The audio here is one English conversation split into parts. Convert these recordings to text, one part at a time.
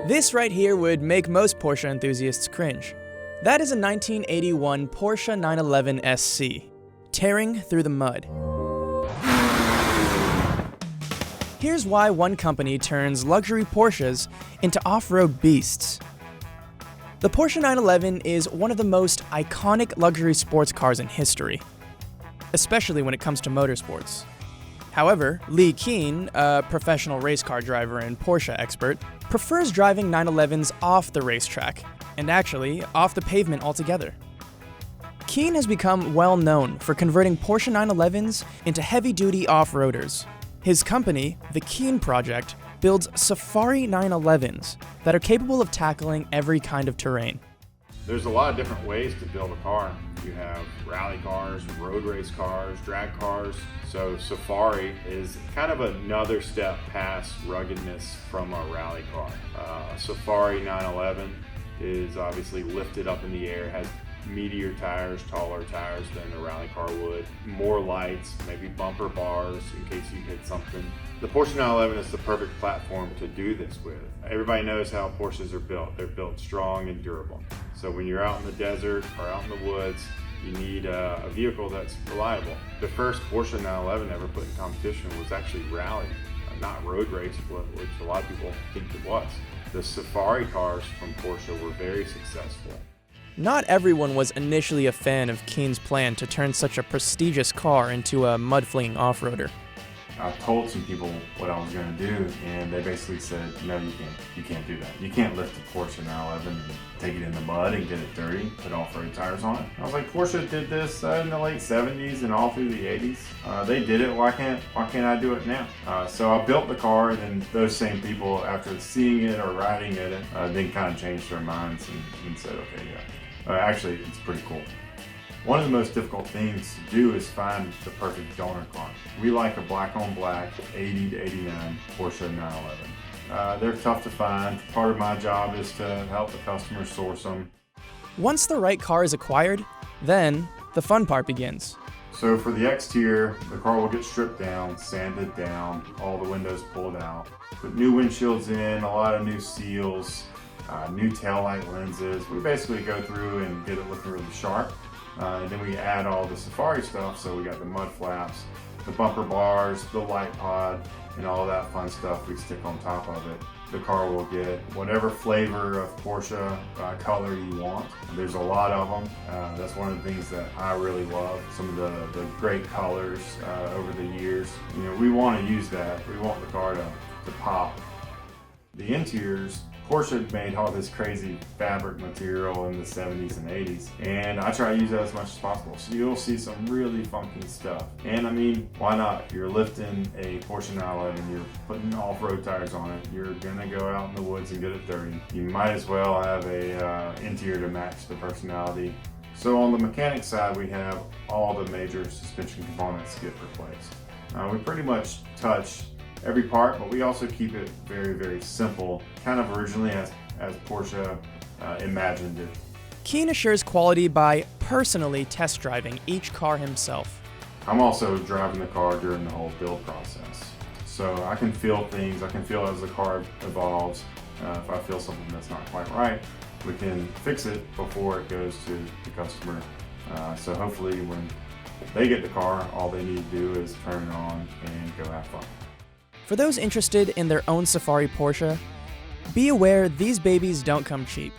This right here would make most Porsche enthusiasts cringe. That is a 1981 Porsche 911 SC, tearing through the mud. Here's why one company turns luxury Porsches into off-road beasts. The Porsche 911 is one of the most iconic luxury sports cars in history, especially when it comes to motorsports. However, Lee Keen, a professional race car driver and Porsche expert, prefers driving 911s off the racetrack, and actually off the pavement altogether. Keen has become well known for converting Porsche 911s into heavy-duty off-roaders. His company, the Keen Project, builds Safari 911s that are capable of tackling every kind of terrain. There's a lot of different ways to build a car. You have rally cars, road race cars, drag cars. So Safari is kind of another step past ruggedness from a rally car. Safari 911 is obviously lifted up in the air, has meatier tires, taller tires than a rally car would, more lights, maybe bumper bars in case you hit something. The Porsche 911 is the perfect platform to do this with. Everybody knows how Porsches are built. They're built strong and durable. So when you're out in the desert or out in the woods, you need a vehicle that's reliable. The first Porsche 911 ever put in competition was actually rally, not road race, which a lot of people think it was. The Safari cars from Porsche were very successful. Not everyone was initially a fan of Keen's plan to turn such a prestigious car into a mud-flinging off-roader. I told some people what I was going to do, and they basically said, no, you can't. You can't do that. You can't lift a Porsche 911 and take it in the mud and get it dirty, put off-road tires on it. I was like, Porsche did this in the late 70s and all through the 80s. They did it. Why can't I do it now? So I built the car, and then those same people, after seeing it or riding it, then kind of changed their minds and said, okay, yeah. Actually, it's pretty cool. One of the most difficult things to do is find the perfect donor car. We like a black on black 80 to 89 Porsche 911. They're tough to find. Part of my job is to help the customer source them. Once the right car is acquired, then the fun part begins. So for the exterior, the car will get stripped down, sanded down, all the windows pulled out. Put new windshields in, a lot of new seals, new taillight lenses. We basically go through and get it looking really sharp. And then we add all the Safari stuff, so we got the mud flaps, the bumper bars, the light pod, and all that fun stuff we stick on top of it. The car will get whatever flavor of Porsche color you want. There's a lot of them. That's one of the things that I really love, some of the great colors over the years. You know, we want to use that. We want the car to pop. The interiors, Porsche made all this crazy fabric material in the 70s and 80s, and I try to use that as much as possible. So you'll see some really funky stuff. And I mean, why not? You're lifting a Porsche 911, you're putting off-road tires on it, you're gonna go out in the woods and get it dirty. You might as well have a interior to match the personality. So on the mechanic side, we have all the major suspension components get replaced. We pretty much touch every part, but we also keep it very, very simple, kind of originally as Porsche imagined it. Keen assures quality by personally test driving each car himself. I'm also driving the car during the whole build process. So I can feel things, I can feel as the car evolves. If I feel something that's not quite right, we can fix it before it goes to the customer. So hopefully when they get the car, all they need to do is turn it on and go have fun. For those interested in their own Safari Porsche, be aware these babies don't come cheap.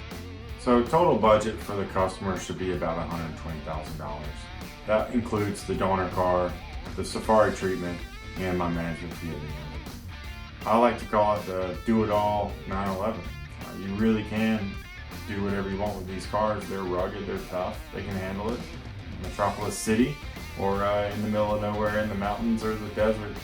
So total budget for the customer should be about $120,000. That includes the donor car, the Safari treatment, and my management fee at the end. I like to call it the do-it-all 911. You really can do whatever you want with these cars. They're rugged, they're tough, they can handle it. Metropolis City or in the middle of nowhere in the mountains or the desert.